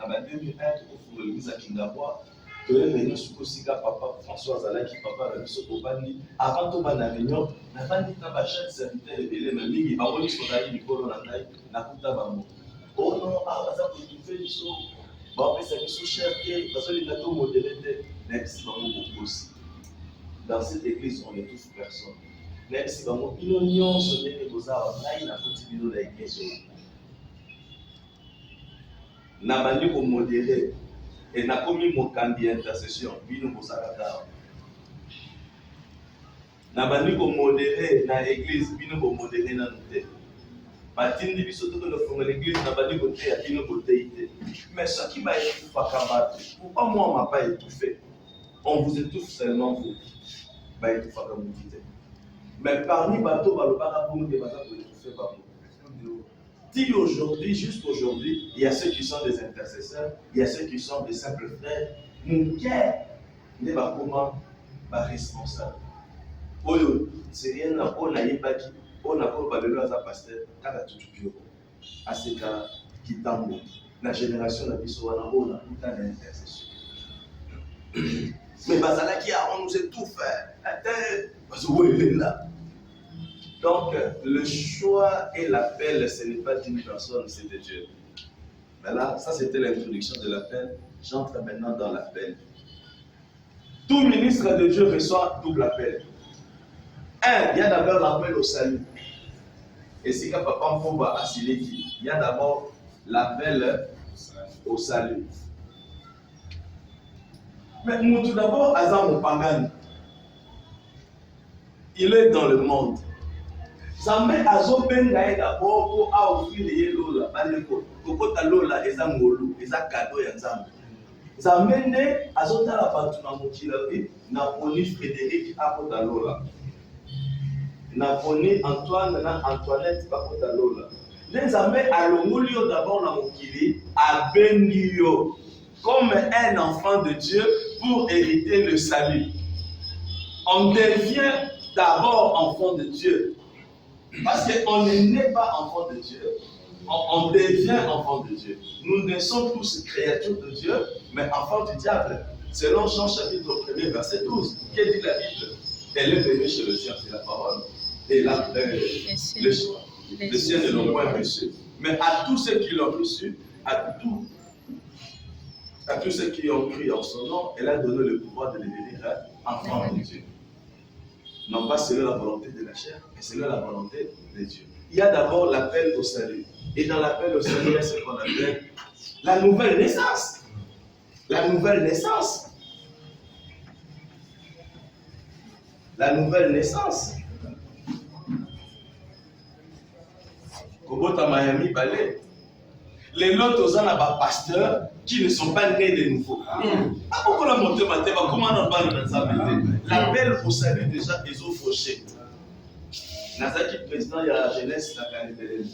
En 2001, au l'église à Kingabois, tu es venu sur le papa François Zalaki, papa Rabiso Kobani. Avant tout, la réunion, la fin de ta chaîne serviteur et les mêmes, il va voir ce qu'on a dit, Nicolo Nandaï, Nakuta Bambo. Oh non, ah, ça peut tout faire, ils sont. Bon, mais c'est qu'ils sont chers, parce que les gâteaux modérés, même si beaucoup aussi. Dans cette église, on n'étouffe personne. Même si vraiment, ils n'ont sonné les beaux-arts, là, il a continué dans l'église. N'a pas dit qu'on modéré. Et n'a pas mis mon candidat d'intercession. Lui, nous avons ça. N'a pas dit qu'on modéré dans l'église. Lui, nous avons modéré dans notre tête. Martin dit que surtout que nous faisons l'église, n'a pas dit qu'on était à nos côtés. Mais ce qui m'a étouffé, pourquoi moi, on ne m'a pas étouffé? On vous étouffe seulement vous. Bah, étouffé comme vous dites. Mais parmi bateaux, pour nous, si aujourd'hui, juste aujourd'hui, il y a ceux qui sont des intercesseurs, il y a ceux qui sont des simples frères, mon cœur n'est pas comment responsable. C'est rien à on a pas qui, on a pas de l'eau à pasteur, quand à tout bio, à ce cas qui tambour. La génération n'a plus on a tout un intercession. Mais Bazala qui a, on nous étouffe, parce que où il est là. Donc, le choix et l'appel, ce n'est pas d'une personne, c'est de Dieu. Mais là, ça c'était l'introduction de l'appel. J'entre maintenant dans l'appel. Tout ministre de Dieu reçoit double appel. Il y a d'abord l'appel au salut. Et c'est quand papa Mfouba a signé il y a d'abord l'appel au salut. Mais tout d'abord, Azam Pangani, il est dans le monde. Zambe azobenga d'abord pour offrir lola baleko kokota lola eza ngolu eza cadeau ya Nzambe. Zambe ne azotala bantu na mokila na poni Frédéric akota lola. Na poni Antoine na Antoinette bakota lola. Ne Zambe alongoli yo d'abord na mokili abengi yo comme un enfant de Dieu pour hériter le salut. On devient d'abord enfant de Dieu. Parce qu'on n'est pas enfant de Dieu, on devient enfant de Dieu. Nous ne sommes tous créatures de Dieu, mais enfants du diable. Selon Jean chapitre 1er, verset 12, qu'est dit la Bible? Elle est venue chez le ciel, c'est la parole. Et là, les cieux ne l'ont point reçu. Mais à tous ceux qui l'ont reçu, à tous ceux qui ont cru en son nom, elle a donné le pouvoir de devenir enfants de Dieu. Non pas selon la volonté de la chair, mais selon la volonté de Dieu. Il y a d'abord l'appel au salut. Et dans l'appel au salut, il y a ce qu'on appelle la nouvelle naissance. La nouvelle naissance. La nouvelle naissance. Kobota Miami Balé. Les lots aux pasteurs qui ne sont pas nés de nouveau. Pourquoi la montée matin, comment on parle dans sa vie? L'appel au salut déjà est au fauché. Nazaki président, il y a la jeunesse, la Canibélène.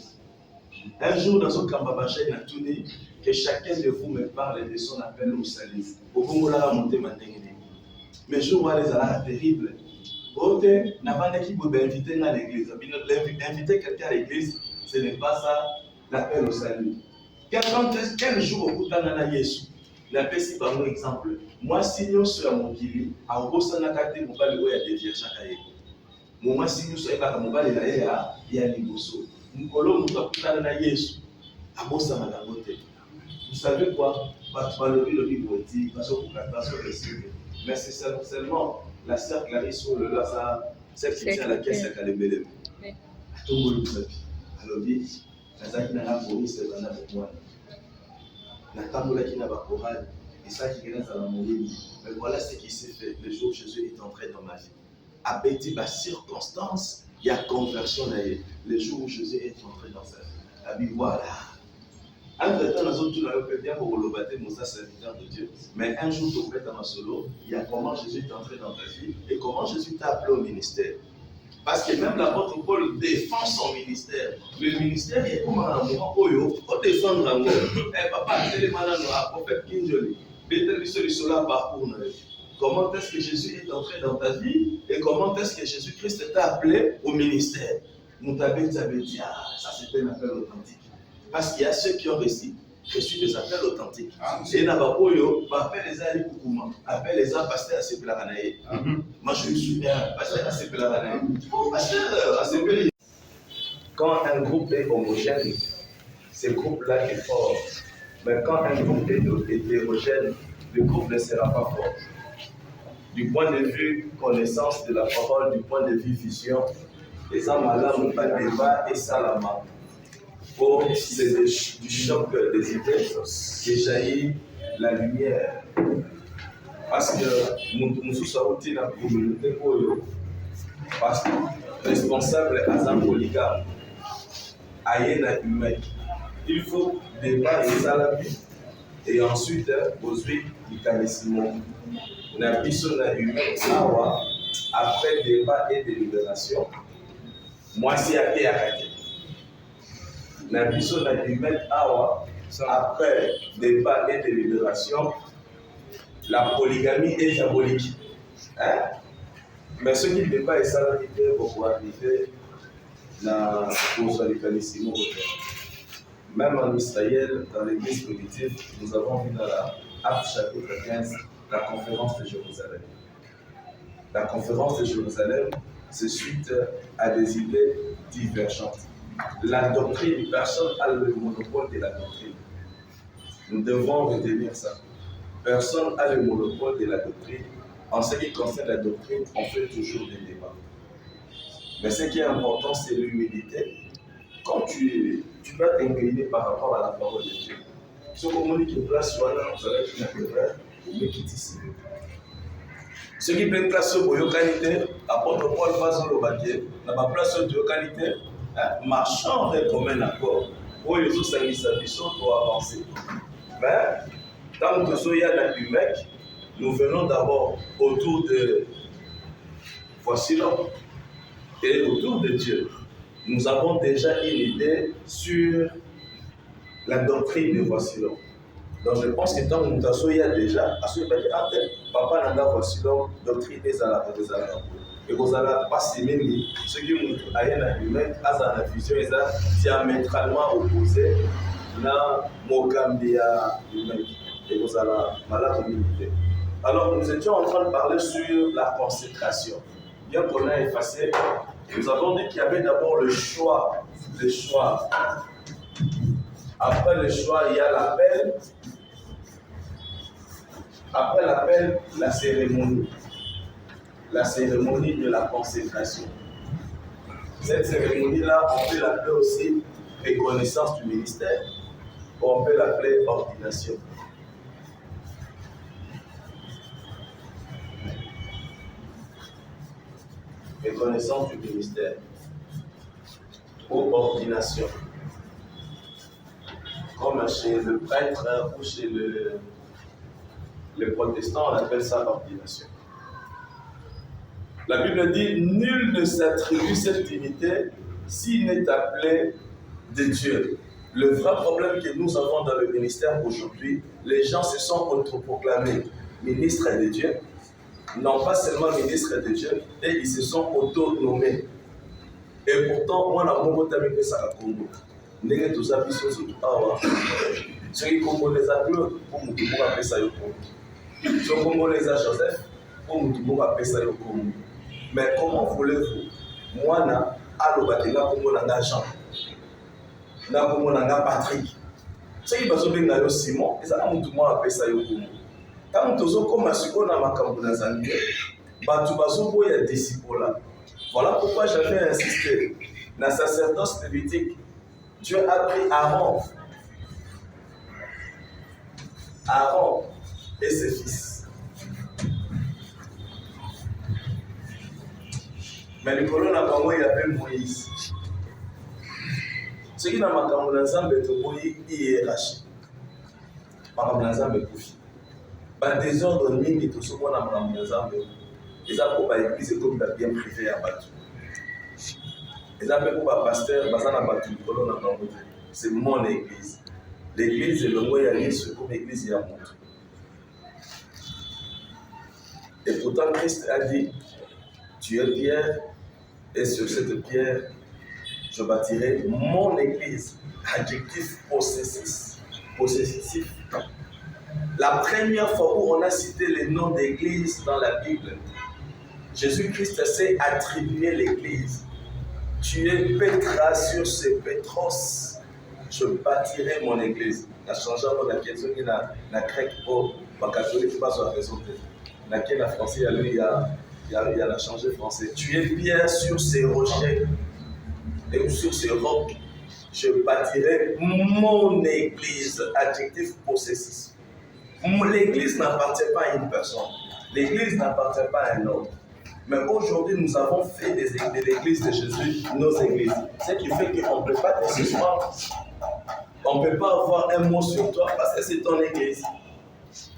Un jour, dans un cambabaché, il a tout dit que chacun de vous me parle de son appel au salut. Au Congo, la montée matin. Mais je vois les alarmes terribles. Autre, n'a pas d'équipe pour inviter à l'église. Inviter quelqu'un à l'église, ce n'est pas ça l'appel au salut. Quel jour au bout d'un Yesu, la paix, c'est par exemple. Moi, si nous sommes à mon kili, à Obosanakate, mon bal est à dévier chaque année. Moi, si nous sommes à mon bal est à Yaniboso. Nous collons à Yesu, à Bosanakate. Vous savez quoi? Parce mais c'est seulement la sœur Clarisse ou le Lazare, celle qui tient la caisse à Calébélé. Tout le monde le alors, dit, Nazaki n'a pas promis, c'est un avec moi. La tamboula qui n'a pas chorale, et ça qui vient à la mourir. Mais voilà ce qui s'est fait le jour où Jésus est entré dans ma vie. À petit par circonstance, il y a conversion d'ailleurs. Le jour où Jésus est entré dans sa vie. La Bible, voilà. Entre-temps, nous autres, nous avons bien pour le baptême, nous sommes serviteurs de Dieu. Mais un jour, tu fais dans solo, il y a comment Jésus est entré dans ta vie et comment Jésus t'a appelé au ministère. Parce que même l'apôtre Paul défend son ministère. Le ministère est comme un moment où il faut défendre un mot. Eh papa, c'est le malin noir, prophète Kinjoli. Comment est-ce que Jésus est entré dans ta vie et comment est-ce que Jésus-Christ t'a appelé au ministère? Nous t'avons dit, ah, ça c'était un appel authentique. Parce qu'il y a ceux qui ont reçu des appels appelle authentique. Et n'a pas oyo, appelle les ali koukouma, appelle les gens pasteur à Sepelakanaye. Moi je suis bien, pasteur à Sepelakanaye. Pasteur à Sepelakanaye. Quand un groupe est homogène, ce groupe-là est fort. Mais quand un groupe est hétérogène, le groupe ne sera pas fort. Du point de vue connaissance de la parole, du point de vue vision, les hommes n'ont pas de débat et salama. Pour c'est du choc des idées qui jaillit la lumière. Parce que nous sommes dans la communauté parce que responsable à un polygame, à humain. Il faut débat et salami et ensuite poser du calissimo. Na biso na humain awa après débat et délibération. Moi c'est à qui arrêter. Na biso na humain awa après débat et délibération. La polygamie est diabolique. Hein? Mais ce qui débat et salami vont arriver na cause du calissimo. Même en Israël, dans l'église primitive, nous avons vu dans la Acte chapitre 15 la conférence de Jérusalem. La conférence de Jérusalem, c'est suite à des idées divergentes. La doctrine, personne n'a le monopole de la doctrine. Nous devons retenir ça. Personne n'a le monopole de la doctrine. En ce qui concerne la doctrine, on fait toujours des débats. Mais ce qui est important, c'est l'humilité. Quand tu vas t'incliner par rapport à la parole de Dieu. Ce qu'on dit qui place sur la vous allez être vrai, vous mettez ici. Ce qui peut placer sur la qualité, apporte Paul passe au bâtiment, n'a pas place sur la qualité, marchant avec un accord. Pour les autres services pour avancer. Mais, tant que il y a la humaine, nous venons d'abord autour de voici l'homme et autour de Dieu. Nous avons déjà une idée sur la doctrine de voici l'homme. Donc je pense que tant que nous il y a déjà, à ce que papa n'a pas voici l'homme, doctrine des alabes. Et vous allez passer même ce qui nous a humain, à la vision, est diamétralement opposé à Mokambia humain. Et vous allez malade humilité. Alors nous étions en train de parler sur la consécration. Bien qu'on a effacé, nous avons dit qu'il y avait d'abord le choix. Le choix. Après le choix, il y a l'appel. Après l'appel, la cérémonie. La cérémonie de la consécration. Cette cérémonie-là, on peut l'appeler aussi reconnaissance du ministère, ou on peut l'appeler ordination. Reconnaissance du ministère ou ordination. Comme chez le prêtre ou chez les protestants, on appelle ça ordination. La Bible dit, nul ne s'attribue cette dignité s'il n'est appelé de Dieu. Le vrai problème que nous avons dans le ministère aujourd'hui, les gens se sont autoproclamés ministres de Dieu, non pas seulement ministres de Dieu, et ils se sont auto-nommés. Et pourtant, moi, la Congo t'a mis ça à Congo. N'est que tout ça, puis surtout, ceux qui Congolais à Claude, pour nous, tout le monde appelle ça au Congo. Ceux qui Congolais à Joseph, pour nous, tout le monde appelle ça au Congo. Mais comment voulez-vous, moi, na Alobatenga Congo na Jean, na Congo na Patrick, ceux qui passent bien Simon, et ça, tout le monde appelle ça au Congo. Quand nous sommes comme Masiko na Makambo na Zambie, Batu Bazobo ya disciples là. Voilà pourquoi j'avais insisté. Dans la sacerdoce lévitique, Dieu a pris Aaron et ses fils. Mais le colon n'a pas moi, il appelle Moïse. Ce qui n'a pas comme dans Zambie, c'est hiérarchie. Par exemple, dans Zambie, par désordre mingi tout ce qu'on a dans Zambie. Ils ont pour l'église comme il a bien privé à Batu. Ils ont pour le pasteur, c'est mon église. L'église est le moyen de comme l'église est à mon. Et pourtant, Christ a dit, tu es pierre, et sur cette pierre, je bâtirai mon église. Adjectif possessif. possessif. La première fois où on a cité les noms d'église dans la Bible, Jésus-Christ s'est attribué l'église. Tu es Petra sur ce Petros, je bâtirai mon église. La changeant la question qui n'a grec pour le catholique, pas sur la raison. Laquelle la français, il y a changé français. Tu es Pierre sur ces rochers et sur ces rocs. Je bâtirai mon église. Adjectif possessif. L'église n'appartient pas à une personne. L'église n'appartient pas à un homme. Mais aujourd'hui, nous avons fait de l'église de Jésus nos églises. Ce qui fait qu'on ne peut pas te suspendre. On ne peut pas avoir un mot sur toi parce que c'est ton église.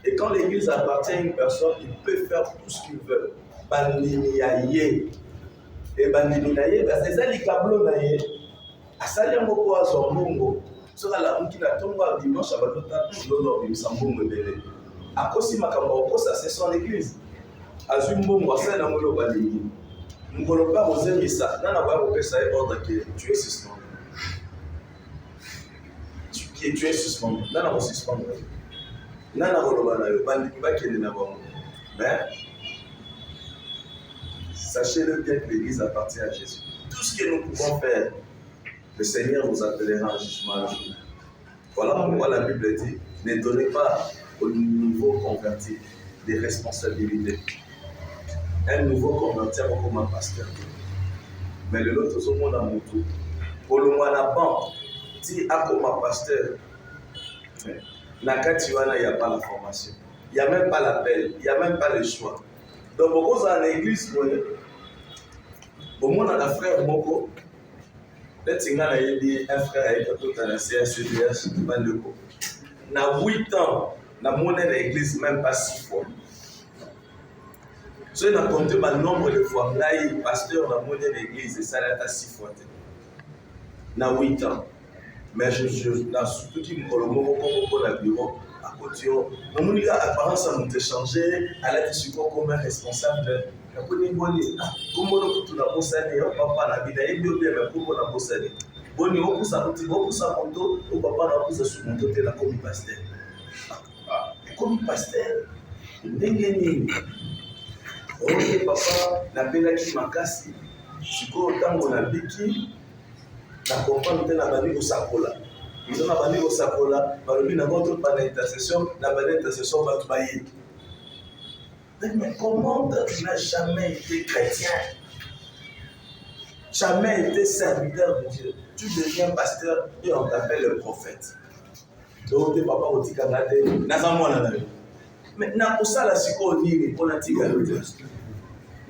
Et quand l'église appartient à une personne, il peut faire tout ce qu'il veut. Bandimiaye. Et bandimiaye, c'est ça les câbles naye. Asali moko azormongo. Sera la mki na tomba dimanche à batota lolo bisambongo bele. Akosi makambo okosa c'est son église. Azumbongo asali na molo bandimi. Ngolo pa ozemisa nana ba kopesa ordre que tu es suspendu. Tu es suspendu. Nana ko suspendu. Nana koloba na yo bandimi bakende na bango. Mais sachez-le bien que l'église appartient à Jésus. Tout ce que nous pouvons faire, le Seigneur nous appellera en jugement un jour. Voilà pourquoi la Bible dit, ne donnez pas aux nouveaux convertis des responsabilités. Un nouveau converti comme un pasteur. Mais le l'autre, c'est mon amour. Pour le mois dit comme un pasteur. Nakatiwana, il n'y a pas la formation. Il n'y a même pas l'appel. Il n'y a même pas le choix. Donc, beaucoup dans l'église, au monde, on a un frère Moko. Un frère avec tout un CSUDH, na 8 ans, na monnaie l'église même pas 6 fois. Je n'ai compté le nombre de fois. Là, il pasteur na monnaie l'église et ça l'a 6 fois. Na 8 ans. Mais je surtout qui me colombo pour la bureau à côté. Mon mon gars apparence à nous échanger, à la discussion comme un responsable. Comment tu as bossé papa na vida et bien mais comment on a bossé boni okusa moto au papa na okusa sur moto te la comme pasteur comme pasteur ndenge nini ok papa na belaki makasi siko tango na biki na comprendre te na bani kosakola ils na bani kosakola balobi na votre pas d'intercession na bani intercession ba tubaye. Mais comment tu n'as jamais été chrétien, jamais été serviteur de Dieu? Tu deviens pasteur et on t'appelle le prophète. Donc, papa, on dit que mais n'a pas ça la psychologie pour la tika de Dieu.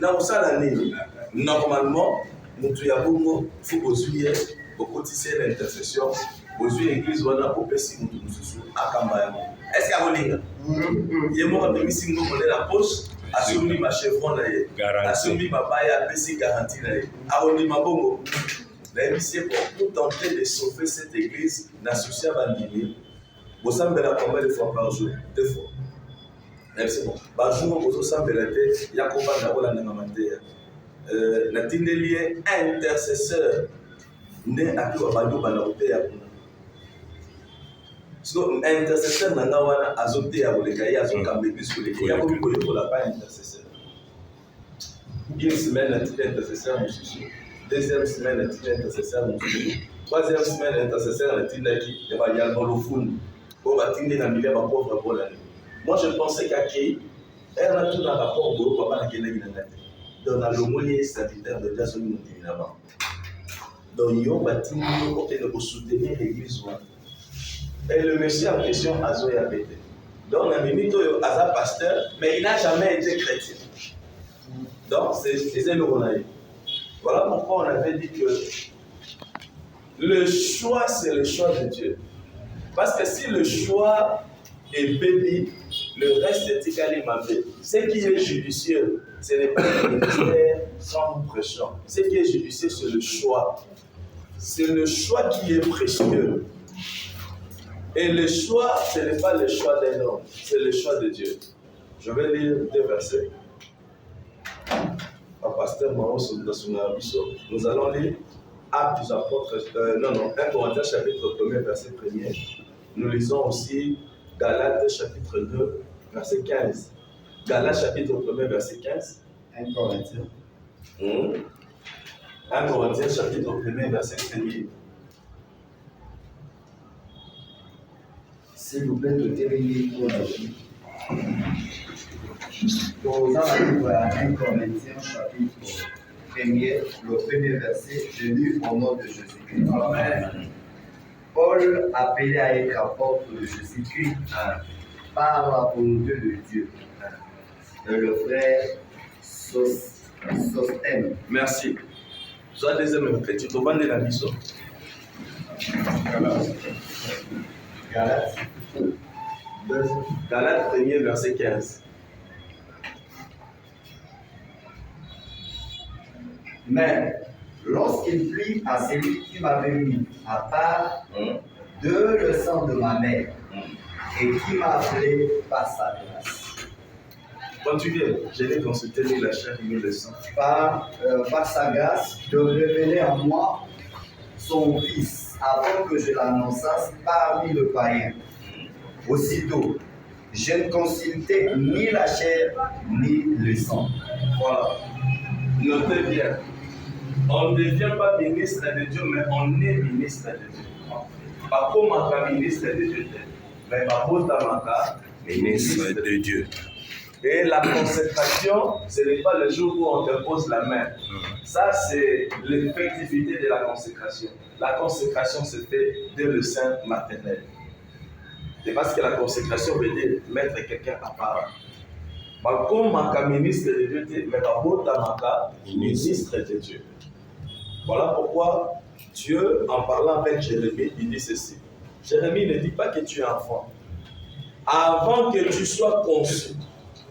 N'a pas ça la nez. Normalement, nous avons faut poser au quotidien l'intercession, poser l'église ou la popétie nous tous à Kambaya. Est-ce qu'il y a un il est mort avec Missingo dans la poche, assumé ma chevron, assumé ma paille à Pessi garantie. Aroni Mabongo, l'émission pour tenter de sauver cette église, n'a souci à Bandini. Vous savez combien de fois par jour? 2 fois. C'est bon. Par jour, vous savez la tête, il y a combien de fois la tindelier intercesseur né à tout Abadou Banaoté à so intercesseur nanga wana azote ya boleka ya azokambe biso leki ya ko ko la pas intercesseur. Une semaine intercesseur mususu, deuxième semaine intercesseur mususu, troisième semaine intercesseur tindaki ya ba ya bolofuni ko batinde na milieu ba pauvre bola. Moi je pensais qu'aki elle a tout dans rapport au papa na kende na ngati. Dans la l'aumônier serviteur de Dieu soni mutini na ba. Donc yo batindi ko te de soutenir l'église wana. Et le monsieur en question a Zoé Abété. Donc, un minute, il est pasteur, mais il n'a jamais été chrétien. Donc, c'est le Ronaï. Voilà pourquoi on avait dit que le choix, c'est le choix de Dieu. Parce que si le choix est béni, le reste est égalé ma vie. Ce qui est judicieux, ce n'est pas le ministère sans pression. Ce qui est judicieux, c'est le choix. C'est le choix qui est précieux. Et le choix, ce n'est pas le choix d'un homme, c'est le choix de Dieu. Je vais lire 2 versets. Pasteur Maron nous allons lire Actes des Apôtres, 1 Corinthiens chapitre 1er, verset 1er. nous lisons aussi Galates chapitre 2, verset 15. Galates chapitre 1, verset 15. 1 Corinthiens. 1 Corinthiens chapitre 1, verset 1. S'il vous plaît, notez-le pour la vie. Posant la livre à 1 Corinthiens chapitre 1er, le premier verset, je lis au nom de Jésus-Christ. Amen. Paul, appelé à être apôtre de Jésus-Christ, par la volonté de Dieu, le frère Sostène. Merci. Soit deuxième petit, tu vas la mission. Galates. Galates 1er, verset 15. Mais lorsqu'il prit à celui qui m'avait mis à part de le sang de ma mère et qui m'a appelé par sa grâce. Continuez, je l'ai consulté la chair et le sang. Par sa grâce, de révéler en moi son Fils, avant que je l'annonçasse parmi le païen. Aussitôt, je ne consultais ni la chair ni le sang. Voilà. Notez bien. On ne devient pas ministre de Dieu, mais on est ministre de Dieu. Pas comme un ministre de Dieu, mais pas comme un ministre de Dieu. Et la consécration, ce n'est pas le jour où on te pose la main. Ça, c'est l'effectivité de la consécration. La consécration se fait dès le sein maternel. C'est parce que la consécration veut dire mettre quelqu'un à part. Mais comme un ministre de Dieu, mais pas comme un ministre de Dieu. Voilà pourquoi Dieu, en parlant avec Jérémie, il dit ceci. Jérémie ne dit pas que tu es enfant. Avant que tu sois conçu,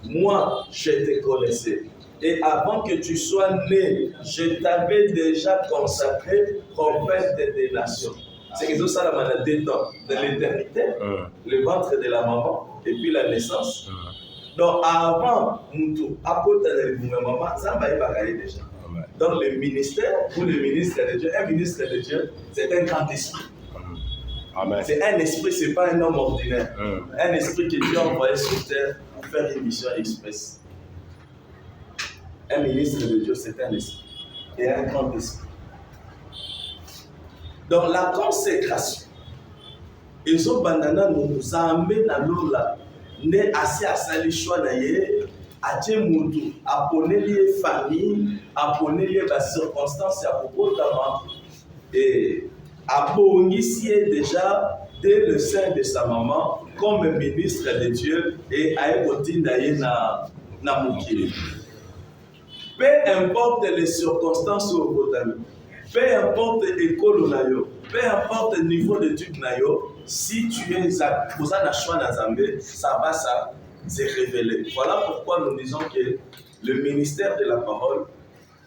moi, je te connaissais. Et avant que tu sois né, je t'avais déjà consacré prophète des nations. C'est que ça, la maladie de l'éternité, le ventre de la maman, et puis la naissance. Donc, avant, nous, apôtre de la maman, ça va y déjà. Dans le ministère, ou le ministre de Dieu, un ministre de Dieu, c'est un grand esprit. C'est un esprit, ce n'est pas un homme ordinaire. Un esprit que Dieu a envoyé sur terre pour faire une mission express. Un ministre de Dieu, c'est un esprit. Et un grand esprit. Donc la consécration, ils ont banana nous amène à l'ola, n'est assez à sali choix d'ailleurs, à Tchemoutou, à poner les familles, à poner les circonstances, à propos de et à initier déjà dès le sein de sa maman comme ministre de Dieu et à écouter d'ailleurs na Moukili. Peu importe les circonstances au Botami, peu importe l'école, peu importe le niveau d'études, si tu es à choix dans Zambé, ça va se révéler. Voilà pourquoi nous disons que le ministère de la parole,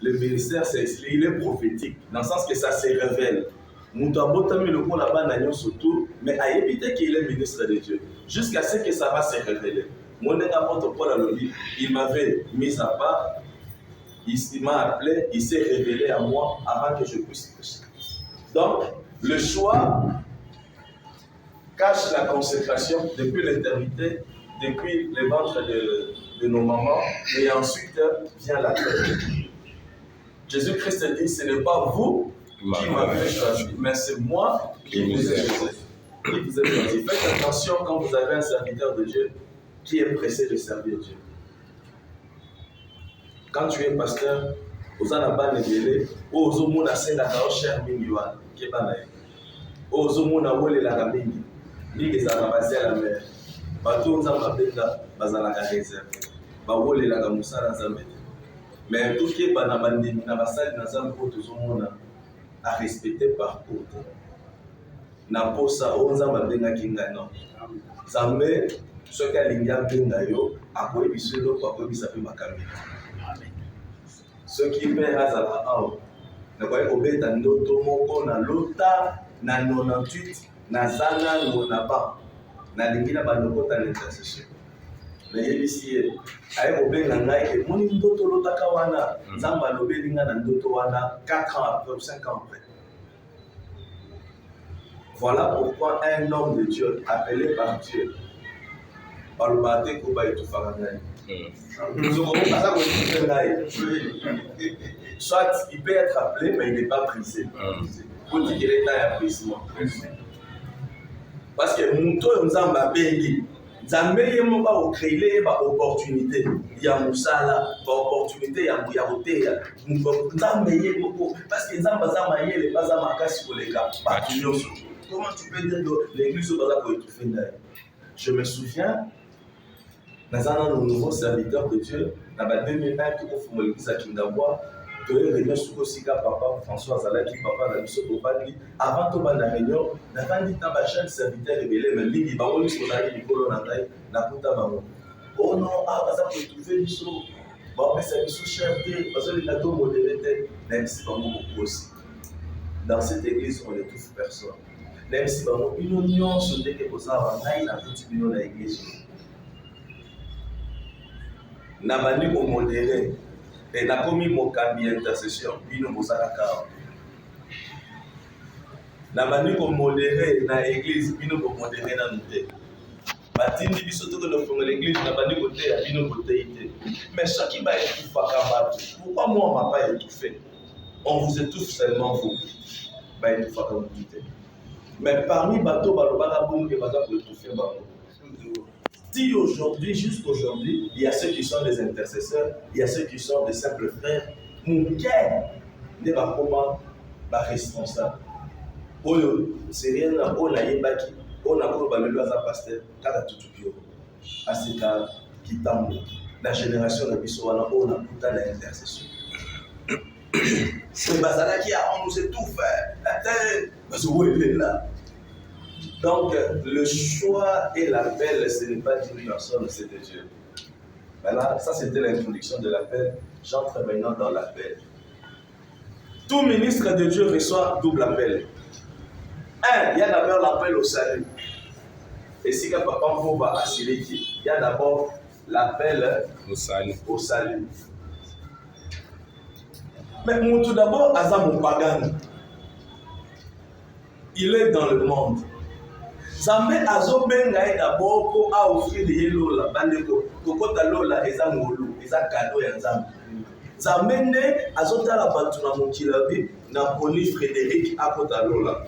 le ministère, il est prophétique, dans le sens que ça se révèle. Moutabotami le coup là-bas n'a surtout, mais à éviter qu'il est ministre de Dieu, jusqu'à ce que ça va se révéler. Mon apôtre Paul a dit, il m'avait mis à part. Il m'a appelé, il s'est révélé à moi avant que je puisse prêcher. Donc, le choix cache la consécration depuis l'éternité, depuis le ventre de nos mamans, et ensuite vient la terre. Jésus-Christ dit, ce n'est pas vous qui m'avez choisi, mais c'est moi qui vous ai choisi. Faites attention quand vous avez un serviteur de Dieu qui est pressé de servir Dieu. Quand tu es pasteur, vous avez un délai, vous avez un cher cher mingiwan, qui est pas là. Vous avez un wole la mingi, mingi za basé à la mer. Bateau za mabenda bazala ka réserve. Ba wole la musala zambe. Mais tout qui est bana bandimi na basali na zambe ko tozomona à respecter par contre. Na posa onza mabenga kingano. Zambe soki alinga benga yo akoyebisa eloko akoyebisa mpe makambo. Ceux qui paient à Zalahao, ne voyez obéta ndoto moko na lota na 98 na zana monaba na lingina bandokota l'intercession. Na yebisi ye aye obenga ngai ke moni ndoto lota kawana nzamba lobelinga na ndoto wana 4 ans après ou 5 ans après. Voilà pourquoi un homme de Dieu, appelé par Dieu, par le matin, soit il peut être appelé, mais il n'est pas brisé. Pour dire qu'il est dans brisement. Parce que Mouto Nzamba Bengi, Nzambe yemo ba créer ba opportunité. Il y a Moussala, ba opportunité, il y a Mouyaoté, Nzambe yemo parce que Nzamba Zama yele pas Zama kasi koleka. Comment tu peux dire que l'église au Baza pour étouffer? Je me souviens, dans un nouveau serviteur de Dieu, dans la 2001, qui a fait l'église à Kindabois, que réunion sur Sika, papa, François Zalaki, papa, la mission au Bali, avant tout la réunion, avant dit que ma chaîne serviteur révélé, mais lui, il va aller sur la ligne, il va aller na Kuta Bango. Oh non, Baza pour étouffer le saut. Bon, mais c'est une sous-cherté, parce que les gâteaux modérés, même si Bango beaucoup aussi. Dans cette église, on n'étouffe personne. Même si une union se dit que vous avez un petit million dans l'église. N'a pas dit qu'on modéré. Et n'a pas mis mon cabinet d'intercession. Puis nous vous avez n'a pas dit qu'on modéré dans l'église. Puis nous vous modéré dans notre tête. Matindi bisoto que nous faisons l'église n'a pas dit côté à nous côté. Mais ce qui va étouffer pourquoi moi on m'a pas étouffé? On vous étouffe seulement vous. Bah étouffer comme vous. Mais parmi bateaux, si aujourd'hui, jusqu'aujourd'hui, il y a ceux qui sont des intercesseurs, il y a ceux qui sont des simples frères, mon cœur n'est pas comment responsable. C'est rien, on a yébaki, on a pour le loisir pasteur, quand a tout pio. À ce cas, qui tombe, la génération de Bissoana, on a tout à l'intercession. C'est Bazala qui a, on nous étouffe, parce que où il est là. Donc, le choix et l'appel, ce n'est pas d'une personne, c'est de Dieu. Voilà, ça c'était l'introduction de l'appel. J'entre maintenant dans l'appel. Tout ministre de Dieu reçoit double appel. Il y a d'abord l'appel au salut. Et si papa va assurer il y a d'abord l'appel au salut. Mais tout d'abord, Azam Pagan, il est dans le monde. Zambe azobenga d'abord pour offrir les lola, bandeko, kokota lola eza ngolu, eza cadeau ya Nzambe. Zambe ne azotala batu na mokilabi, na poni Frédéric akota lola.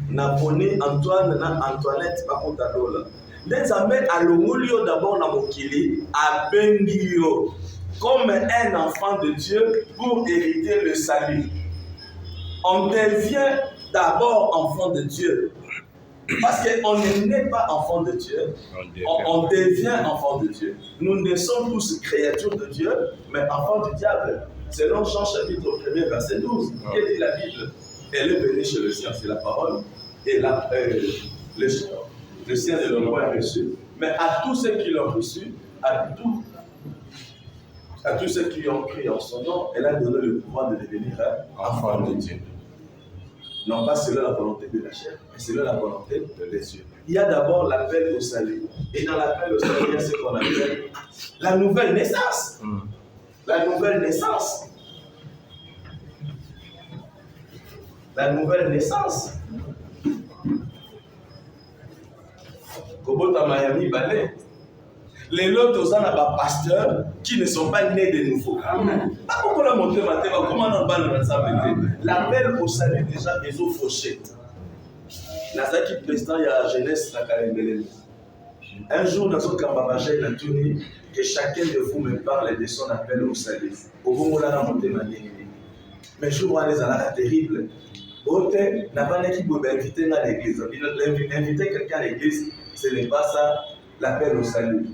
Na poni Antoine na Antoinette akota lola. Mais Zambe alongoli yo d'abord na mokili, abengi yo comme un enfant de Dieu pour hériter le salut. On devient d'abord enfant de Dieu. Parce qu'on n'est pas enfant de Dieu, on devient enfant de Dieu. Nous ne sommes tous créatures de Dieu, mais enfants du diable. Selon Jean chapitre 1er, verset 12, qu'est-ce que dit la Bible? Elle est venue chez le sien, c'est la parole. Et le sien ne l'ont pas reçu. Mais à tous ceux qui l'ont reçu, à tous ceux qui ont crié en son nom, elle a donné le pouvoir de devenir enfant de Dieu. Non pas selon la volonté de la chair, mais selon la volonté de Dieu. Il y a d'abord l'appel au salut. Et dans l'appel au salut, il y a ce qu'on appelle la nouvelle naissance. La nouvelle naissance. La nouvelle naissance. Kobota Miami Balé. Les lots aux pasteurs qui ne sont pas nés de nouveau. Pas pourquoi la montée matin, comment on va le ensemble. L'appel au salut déjà est au fauché. Nazaki président il y a jeunesse la Kalembele. Un jour dans son camarade il a tenu que chacun de vous me parle de son appel au salut. Au moment où la montée m'a dit. Mais je vois les alarmes terribles. Autre n'a pas l'équipe pour inviter à l'église. Inviter quelqu'un à l'église, ce n'est pas ça l'appel au salut.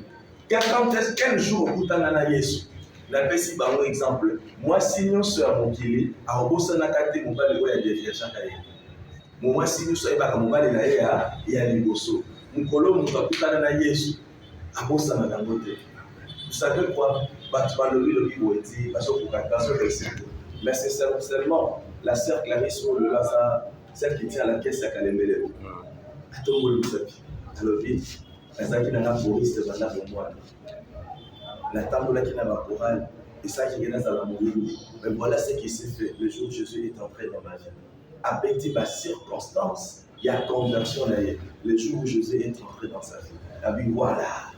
Quel jour où tu as Yesu? La personne, par exemple, moi, si nous sommes à Mokili, à Obosanakate, mon père, il y a des filles à chaque année. Moi, si nous sommes à Mokili, il y a des bossos. Mon colo, mon papa, tout à Yesu, à Obosanakate. Vous savez quoi? Tu vas le dire, parce que mais c'est seulement la sœur Clarisse ou le Lazare, celle qui tient la caisse à Kalembele. À tout le monde, alors vite. La qui n'a pas pour risque de la moi. La table qui n'a pas pour elle, et ça qui est dans la mouille. Mais voilà ce qui s'est fait le jour où Jésus est entré dans ma vie. à petit bas circonstance, il y a conversion là. Le jour où Jésus est entré dans sa vie. La vie, voilà.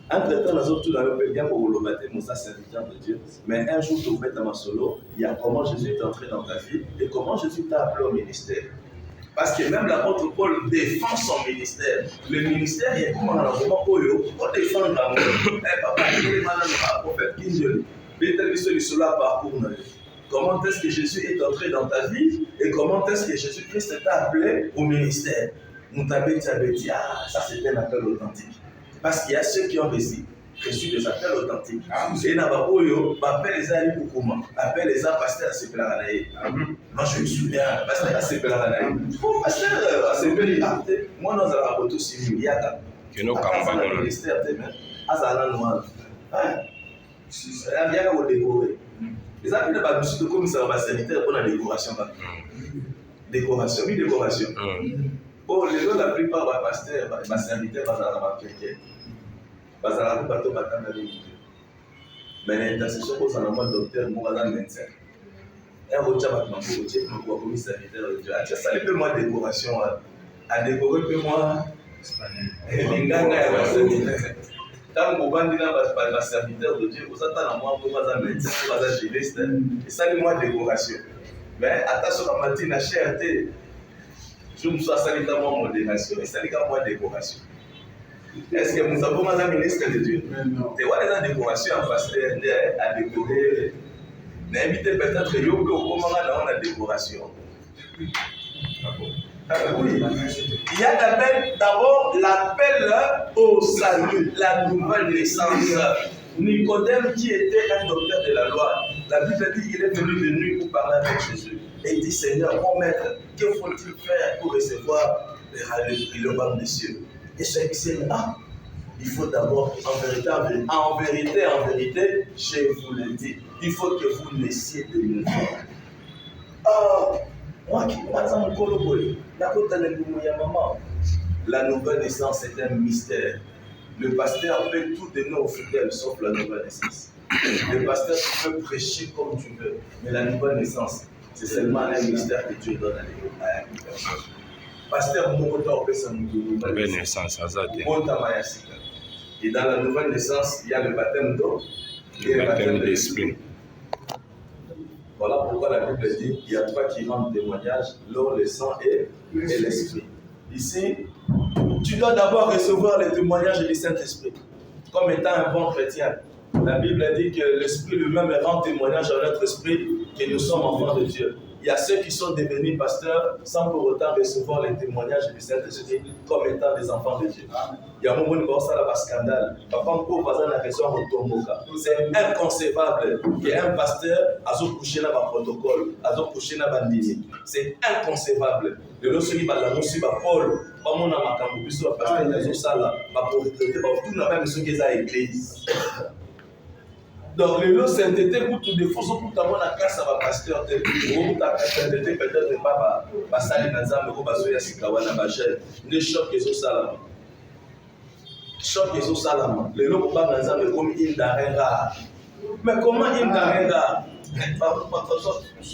Entre-temps, les autres, on peut bien pour le baptême, ça serviteur de Dieu. Mais un jour, tu fais ta solo, il y a comment Jésus est entré dans ta vie et comment Jésus t'a appelé au ministère. Parce que même l'apôtre Paul défend son ministère. Le ministère, il y a comment dans le moment où on défend l'amour. Eh papa, il est malade, le prophète Kinjoli. Il est celui cela parcours. Comment est-ce que Jésus est entré dans ta vie et comment est-ce que Jésus-Christ t'a appelé au ministère. Moutabé, dit, ah, ça c'était un appel authentique. Parce qu'il y a ceux qui ont reçu des appels authentiques. Et Nababoyo, appelle les amis pour comment? Appelle les gens pasteur à Sepelaraï. Moi je me souviens, pasteur à Sepelaraï. Pasteur à Sepelaraï. Moi dans un raboto civil, il y a que nous campagnons le ministère de main. À Zala Noir. Il y a au décoré. Les amis de Babouchi de commissaire sanitaire pour la décoration. Décoration, oui, décoration. Bon, les gens, la plupart des pasteurs, les serviteurs, ils ont un bateau battant dans les mais l'intercession pour un homme docteur, moi, je suis médecin. Et on va dire que serviteur de Dieu. Ça fait moi décoration. À décorer, moi, les gars, tant que vous avez un serviteur de Dieu, vous attendez à moi pour un médecin, pour un géliste. Et ça, c'est moi décoration. Mais attention à ma matin, à cherté. Je me suis salitamment modération et salitamment décoration. Est-ce que nous avons un ministre de Dieu? Non. Tu vois les décorations en pasteur à décorer. N'invitez peut-être que au moment où on a décoration. Oui. Il y a d'abord l'appel au salut, la nouvelle naissance. Nicodème qui était un docteur de la loi, la Bible dit qu'il est venu de nuit pour parler avec Jésus. Et il dit, Seigneur, mon maître, que faut-il faire pour recevoir le royaume des cieux? Et celui qui dit, ah, il faut d'abord, en vérité, je vous le dis, il faut que vous naissiez de nouveau. Oh, moi qui la nouvelle naissance est un mystère. Le pasteur peut tout donner aux fidèles sauf la nouvelle naissance. Le pasteur, tu peux prêcher comme tu veux, mais la nouvelle naissance, c'est seulement un mystère que Dieu donne à une personne. Pasteur, nouvelle naissance. Et dans la nouvelle naissance, il y a le baptême d'eau et le baptême de l'esprit. Voilà pourquoi la Bible dit qu'il y a trois qui rendent témoignage, l'eau, le sang et l'esprit. Ici, tu dois d'abord recevoir le témoignage du Saint-Esprit comme étant un bon chrétien. La Bible dit que l'Esprit lui-même rend témoignage à notre esprit que nous sommes enfants de Dieu. Il y a ceux qui sont devenus pasteurs sans pour autant recevoir les témoignages du Saint-Esprit comme étant des enfants de Dieu. Il y a un moment où ça a un scandale. C'est inconcevable qu'un pasteur a couché dans un protocole, a couché dans un dîner. C'est inconcevable. De l'autre côté, Paul, pas mon amakambu, puisque le pasteur a dit ça là, pour traiter tout le même ce qu'ils ont église. Donc, le sainteté pour tout défaut, pour avoir la casse à ma pasteur, pour ta sainteté peut-être pas salir dans un peu, parce qu'il y a ce kawana bachel. Ne choque les autres salama. Choque les autres salama. Le lot pour pas dans un peu comme il d'arrêt rare. Mais comment il d'arrêt rare?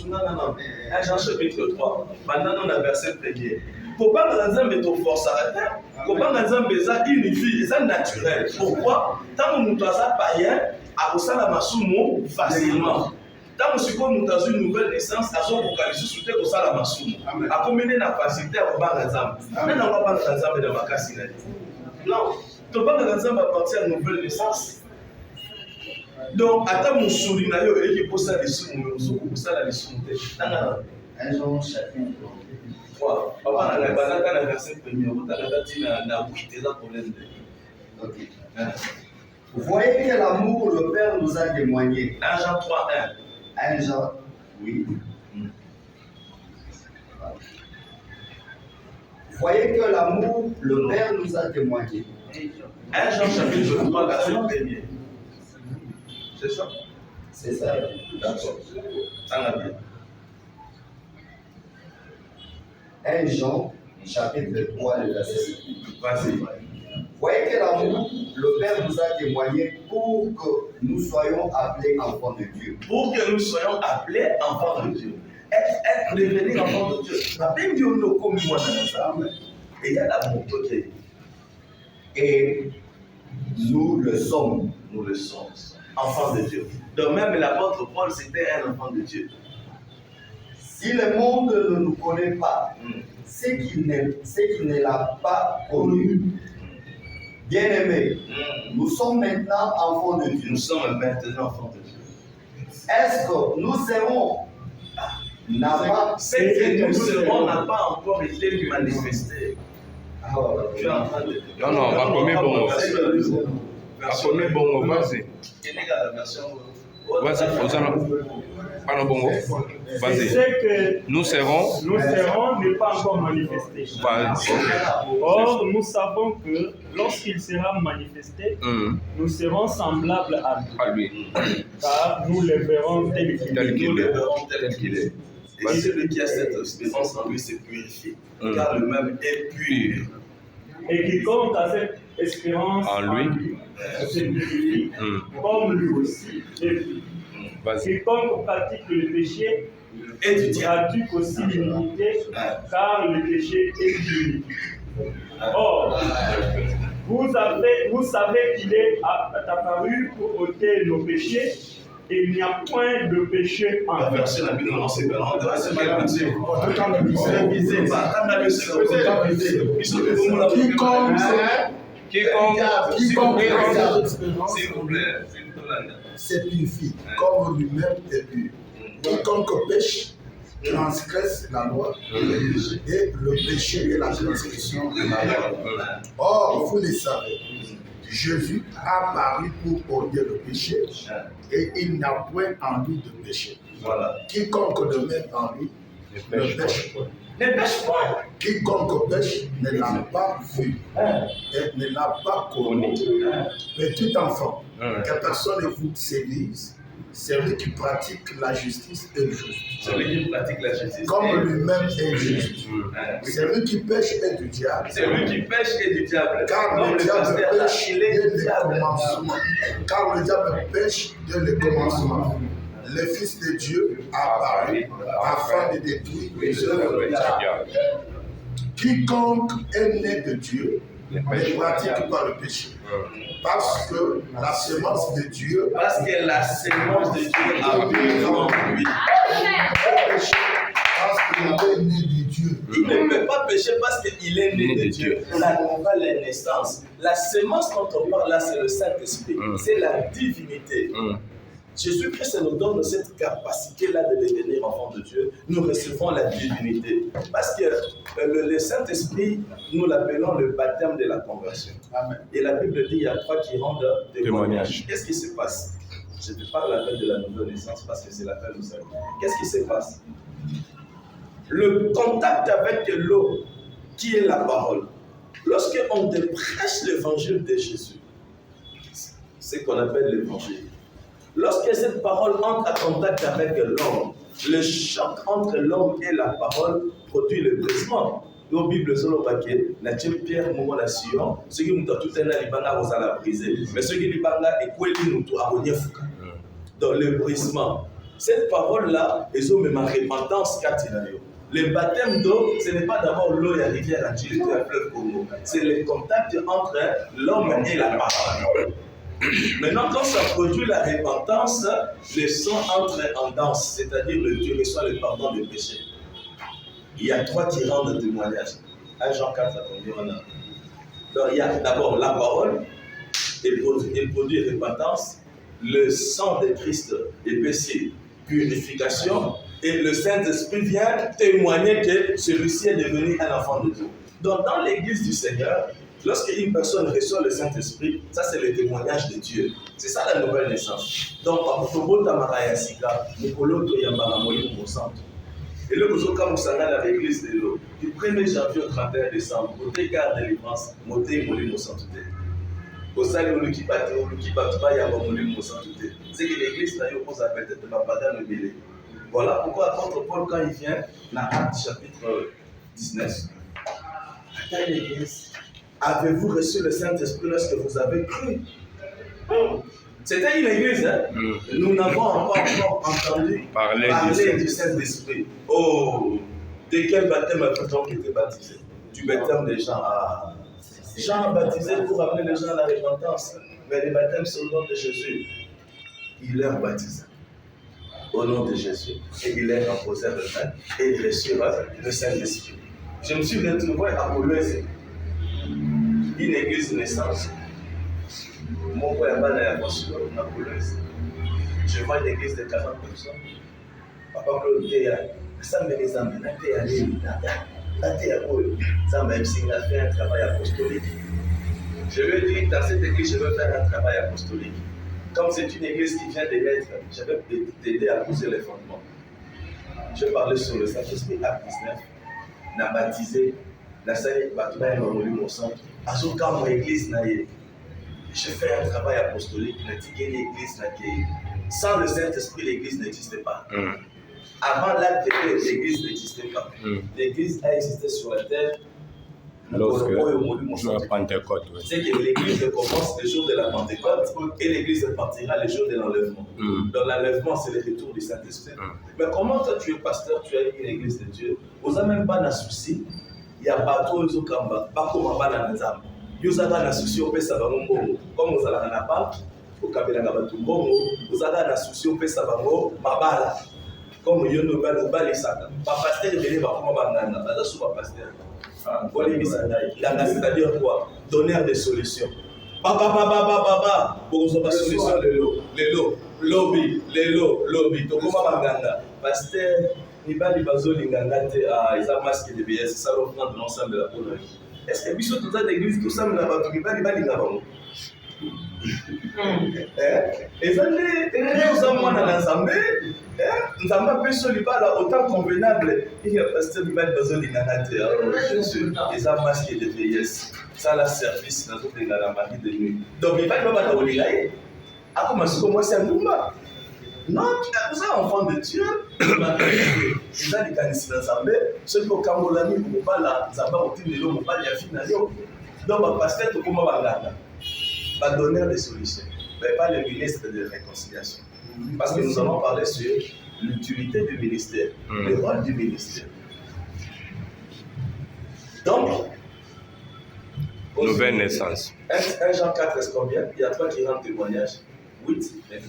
Non. Jean chapitre 3. Maintenant, on a verset 1er. Pour pas dans un peu de force arrêter, pour pas dans un peu ça unifie, c'est naturel. Pourquoi? Tant que nous sommes païens, à Osala Masumo facilement. Tant que nous sommes dans une nouvelle naissance, à son vocalisme sous terre Osala Masumo. À combien de facilité à Oba Nazam? Mais non, on va pas Nazam de Makasina. Non, tu vas Nazam à partir de nouvelle naissance. Donc, à ta moussouli na yo et qui pose ça les sous, pour ça la sous. Un jour chapitre 3. Papa n'a pas la verset 1er, on a dit na oui, là problème. OK. Vous voyez que l'amour, le Père nous a témoigné. 1 Jean 3:1. 1 Jean, oui. Vous voyez que l'amour, le Père nous a témoigné. 1 Jean chapitre 3, verset 1er. C'est ça? C'est ça. D'accord. Ça va bien. 1 Jean, chapitre 3, le verset 7. Vas-y. Vous voyez que l'amour, le Père nous a témoigné pour que nous soyons appelés enfants de Dieu. Pour que nous soyons appelés enfants de Dieu. être devenir enfant de Dieu. Après, Dieu nous comme moi dans ensemble. Et il y a l'amour côté. Et nous le sommes. Nous le sommes. Enfants de Dieu. Donc même l'apôtre Paul, c'était un enfant de Dieu. Si le monde ne nous connaît pas, c'est qu'il ne l'a pas connu. Bien-aimés, nous sommes maintenant enfants de Dieu. Nous sommes maintenant enfants de Dieu. Est-ce que nous serons ce que nous serons n'a pas encore été manifesté. Tu es en train de... Non, non, va combien bon. Va combien bon, vas-y. Vas-y, pardon, bongo. Vas-y. C'est que nous serons n'est pas encore manifesté. Or, nous savons que lorsqu'il sera manifesté, nous serons semblables à lui. Car nous le verrons tel qu'il est. Et celui qui a cette espérance en lui s'est purifié, car le même est pur. Et quiconque a cette espérance en lui se purifie, comme lui aussi est pur. Quiconque pratique le péché pratique aussi l'iniquité, car le péché est l'iniquité. Or, vous savez qu'il est apparu pour ôter nos péchés, et il n'y a point de péché en lui. C'est purifié, comme lui-même est pur. Quiconque pêche transgresse la loi, et le péché est la transgression de la loi. Or, vous le savez, Jésus a paru pour ôter le péché, et il n'a point en lui de péché. Voilà. Quiconque le met en lui ne pêche point. Ne pêche point. Quiconque pêche ne l'a pas vu et ne l'a pas connu. Petit enfant, que personne ne vous séduise, celui qui pratique la justice est juste. Celui qui pratique la justice. Comme lui-même est juste. Celui qui pêche est du diable. Celui qui pêche est du diable. Car le diable pêche dès le commencement. Car le diable pêche dès le commencement. Le Fils de Dieu apparu afin de détruire les œuvres du diable. Quiconque est né de Dieu ne pratique pas le péché. Parce que la semence de Dieu parce que la semence de Dieu a vécu en lui. Parce qu'il est né de Dieu. Il ne peut pas pécher parce qu'il est né de Dieu. La nouvelle naissance. La semence dont on parle là, c'est le Saint-Esprit. C'est la divinité. Jésus-Christ nous donne cette capacité-là de devenir enfant de Dieu. Nous recevons la divinité. Parce que le Saint-Esprit, nous l'appelons le baptême de la conversion. Amen. Et la Bible dit qu'il y a trois qui rendent témoignage. Qu'est-ce qui se passe? Je ne parle pas l'appel de la nouvelle naissance parce que c'est l'appel du salut. Qu'est-ce qui se passe? Le contact avec l'eau, qui est la parole. Lorsqu'on te prêche l'évangile de Jésus, c'est ce qu'on appelle l'évangile. Lorsque cette parole entre en contact avec l'homme, le choc entre l'homme et la parole produit le brisement. Dans la Bible, la pierre mourra la Sion, ceux qui ont tout un alibanga vous allez briser. Mais ceux qui libanga et quoi nous tout à dans le brisement. Cette parole-là, ils ont même repentance catinayo. Le baptême d'eau, ce n'est pas d'abord l'eau et la rivière à Chili, un fleuve Congo. C'est le contact entre l'homme et la parole. Maintenant, quand ça produit la repentance, le sang entre en danse, c'est-à-dire le Dieu reçoit le pardon des péchés. Il y a trois qui rendent témoignage. 1 Jean 4, on a. Donc, il y a d'abord la parole, elle produit repentance, le sang de Christ est péché, purification, et le Saint-Esprit vient témoigner que celui-ci est devenu un enfant de Dieu. Donc, dans l'église du Seigneur, lorsque une personne reçoit le Saint-Esprit, ça c'est le témoignage de Dieu. C'est ça la nouvelle naissance. Donc, et là, vous avez dans l'église de l'eau, du 1er janvier au 31 décembre, vous avez gardé délivrance, vous avez moulu mon sanctuté. Vous avez moulu qui bat, il y a moulu mon sanctuté. C'est que l'église, là, vous appelle peut-être pas dans le délai. Voilà pourquoi l'apôtre Paul, quand il vient, dans Actes chapitre 19, dans l'église, avez-vous reçu le Saint-Esprit lorsque vous avez cru? C'était une église. Hein? Nous n'avons pas encore entendu parler du Saint-Esprit. Oh, de quel baptême a-t-on été baptisé? Du baptême des gens. Ah. Jean a baptisé pour amener les gens à la repentance. Mais le baptême, c'est au nom de Jésus. Il leur baptise au nom de Jésus. Et il leur imposait le main. Et il reçoit le Saint-Esprit. Je me suis retrouvé à Poloise, une église naissance. Mon père est à Poloise. Je vois une église de 40 personnes. Papa Claude Théa, ça me les amène à Théa. Ça m'a fait un travail apostolique. Je lui ai dit, dans cette église, je veux faire un travail apostolique. Comme c'est une église qui vient de naître, je vais t'aider à pousser les fondements. Je parlais sur le Saint-Esprit, Acte 19. On a baptisé, la salle Batouba et mon sang. À ce cas, mon église n'a eu. Je fais un travail apostolique, l'église n'a eu. Sans le Saint-Esprit, l'église n'existait pas. Avant l'acte de l'église n'existait pas. L'église a existé sur la terre. Lorsque la Pentecôte. C'est que l'église commence le jour de la Pentecôte et l'église partira le jour de l'enlèvement. Dans l'enlèvement, c'est le retour du Saint-Esprit. Mais comment toi, tu es pasteur, tu as une église de Dieu, vous n'avez même pas de souci. Il y a pas trop de kamba, pas comme un bal en zam. Vous avez un souci au pesa bango, comme vous avez un appart, au kabela gabatumbo, vous avez un souci au pesa bango, mabala. Comme vous avez un bal et ça. Pas pasteur de venir par comment banana, pas de sous pasteur. C'est-à-dire quoi? Donneur de solutions. Baba, pour vous avoir solution, les lots, lobby, donc comment banganga? Pasteur, il va bazo linganga te a isa masque de BS, ça va prendre l'ensemble de la Pologne. Est-ce que biso toute l'église tout ça me la batu il va linga bango? Et ça les hommes dans l'ensemble, nous avons pu se libérer autant convenable. Il y a pasteur qui va bazo linganga te, je suis isa masque de vieillesse. Ça la service dans toute la marie de nuit. Donc il va pas battre au ligaï. À comment c'est un numba? Non, vous êtes enfant de Dieu. Vous avez des canisses d'ensemble. Ceux qui ont camolani, vous ne pas là, vous avez pas de l'eau, vous pas de fin. Donc, pasteur, tout comment va va donner des solutions. Mais pas le ministre de réconciliation. Parce que nous allons parler sur l'utilité du ministère, le rôle du ministère. Donc, nouvelle naissance. 1 Jean 4, est-ce combien? Il y a trois qui rendent témoignage. 8, 9.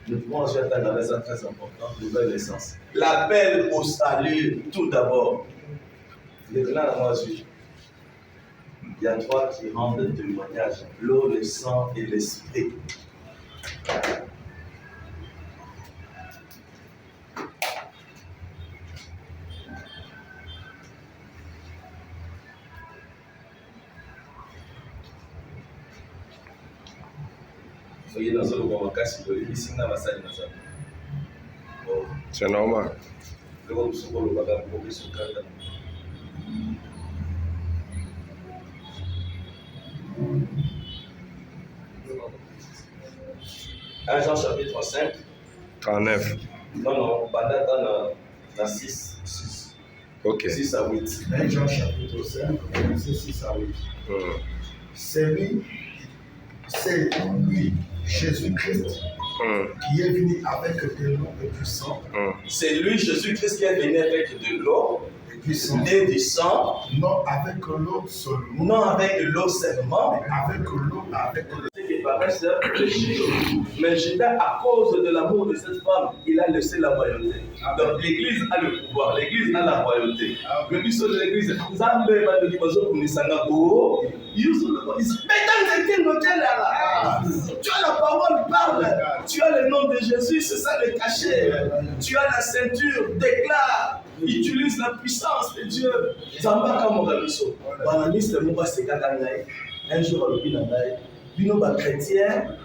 Le point très important, nouvelle naissance. L'appel au salut, tout d'abord. Les clans, moi, il y a trois qui rendent témoignage, l'eau, le sang et l'esprit. C'est normal. Jean chapitre 5. 39. Non, dans 6. Ok. 6 à 8. 1 Jean chapitre 5, verset 6 à 8. C'est lui, Jésus-Christ, qui est venu avec de l'eau et du sang. C'est lui, Jésus-Christ, qui est venu avec de l'eau et du sang. Non avec l'eau seulement. Non avec l'eau seulement. Avec l'eau, avec le... Qui paraissent péché. Mais Judas, à cause de l'amour de cette femme, il a laissé la royauté. Donc l'église a le pouvoir, l'église a la royauté. Le but de l'église, Zambé va de Kibazo pour Nisanga Go. Tu as la parole, parle. Tu as le nom de Jésus, c'est ça le cachet. Tu as la ceinture, déclare. Utilise la puissance de Dieu. Zamba Kamogabiso. Bananiste Mouba Sekakanaï. Un jour, à l'Obinanaï. Bino ba chrétien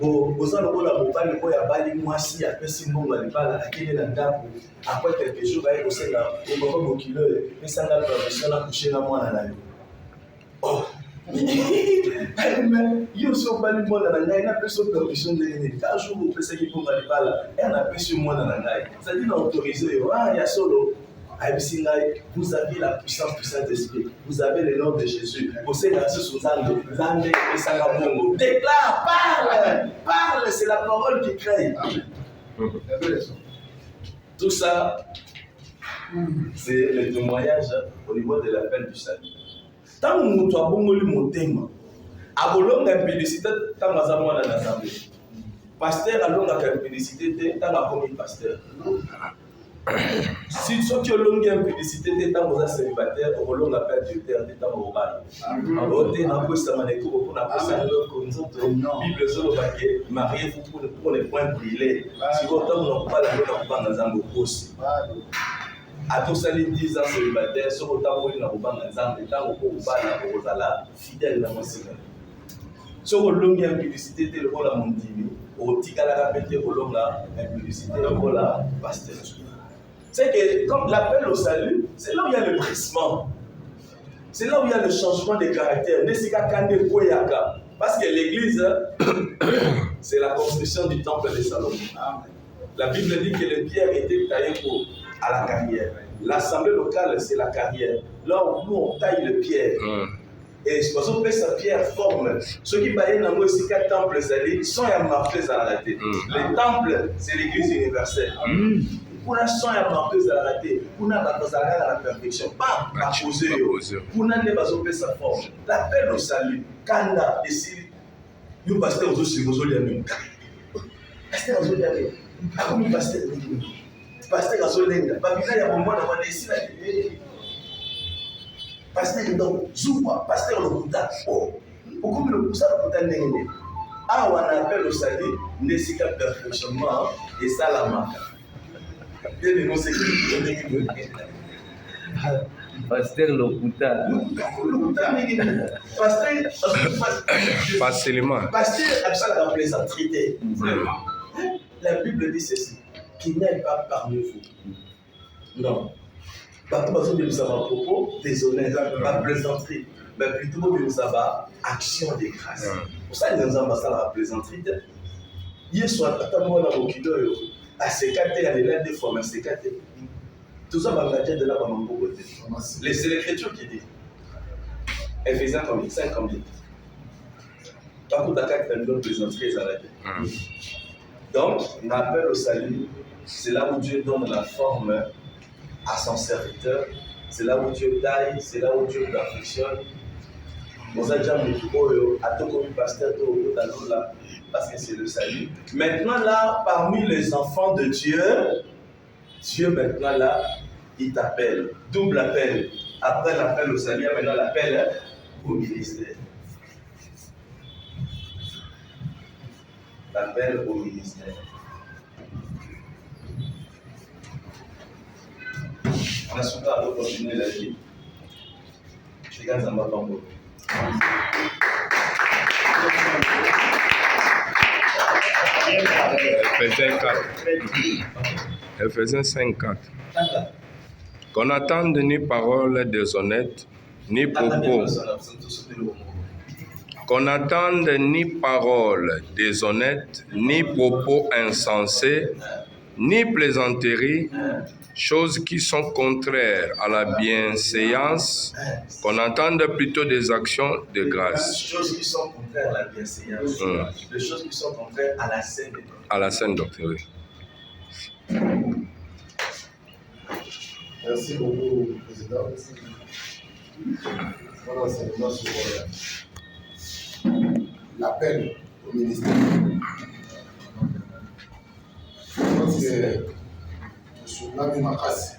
boza lokola mobali oyo abali mwasi apesi mbongo ya libala akende na ndako après quelques jours baye kosenga obaba mokilo esanga permission na coucher na mwana na yo. Oh yo so obali mwana na ngai napesi permission ndenge nini ka jour opesaki mbongo ya libala napesi mwana na ngai c'est-à-dire na autorisé yo ya solo Vous avez la puissance du Saint-Esprit. Vous avez le nom de Jésus. Déclare, parle. Parle, c'est la parole qui crée. Tout ça, c'est le témoignage au niveau de l'appel du salut. Tant que nous avons mon thème, à Bolonga publicité, tant que nous avons l'assemblée. Pasteur a longa publicité, tant que commis pasteur. Si tu as longue publicité, tant que célibataire, au Bolonga perdre du temps au bal. Au thé, n'a pas ça manéco, pour n'a pas ça Bible zolo paquet, mariez-vous pour les points brûlés. Si vous n'avez pas la longue, pas dans un beau aussi. À tous les 10 ans célibataires, sur autant où il n'a pas d'ensemble, et tant où vous allez fidèle dans mon Seigneur. Sur le long de la publicité, le rôle à mon dîme, au Tigala répété au long de la publicité, le rôle à pasteur. C'est que, comme l'appel au salut, c'est là où il y a le brisement. C'est là où il y a le changement de caractère. Parce que l'église, c'est la construction du temple de Salomon. La Bible dit que les pierres étaient taillées à la carrière. L'assemblée locale, c'est la carrière. Là où nous, on taille les pierres. Et si on fait sa pierre forme, ceux qui baillent dans le quatre temples, sont marqués à la raté. Les temples, c'est l'église universelle. Pour la son ya marqués à la raté, pour la à la perfection. Pas à poser. Pour la ne pas faire sa forme. L'appel au salut, Kanda, ici, nous pasteur aux autres, aux autres, pasteur aux autres, comme pasteur, pasteur aux autres, Babylone, à un moment, on va ici, pasteur donc Zouba, pasteur le Bouddha. Oh, pourquoi le Bouddha n'est pas ah, on appelle au salut, nécessite perfectionnement et ça la marque. Bien dénoncé. Pasteur le Bouddha. Pasteur. Facilement. Pasteur, ça la plaisanterie. La Bible dit ceci, qu'il n'y ait pas parmi vous. Non. Pas besoin de nous avoir propos, désolé, pas plaisanterie, mais plutôt de nous avoir action de grâce. Pour ça, nous avons la plaisanterie. Hier soir, attends-moi dans mon kilo, à ces quatre, il y a des lettres de forme, à ces quatre. Tout ça va me de là, dans mon côté. C'est l'écriture qui dit. Ephésiens combien 5 combien. Par contre, à 4, il y a une plaisanterie, ça va. Donc, l'appel au salut, c'est là où Dieu donne la forme à son serviteur, c'est là où Dieu taille, c'est là où Dieu perfectionne. Nous avons déjà dit à tout comme pasteur, parce que c'est le salut. Maintenant là, parmi les enfants de Dieu, Dieu maintenant là, il t'appelle, double appel. Après l'appel au salut, maintenant l'appel au ministère. L'appel au ministère. On a souvent à continuer la vie. Les gars, ça m'a pas beau. Ephésiens 5:4. Qu'on n'attende ni paroles déshonnêtes, ni propos. Qu'on n'attende ni paroles déshonnêtes, ni propos insensés, ni plaisanteries, choses qui sont contraires à la bienséance, qu'on entende plutôt des actions de grâce. Choses qui sont contraires à la bienséance, des choses qui sont contraires à la saine doctrine. À la saine doctrine. Merci beaucoup, Président. Voilà, c'est moi sur l'appel au ministère. C'est M. Nami Makassi.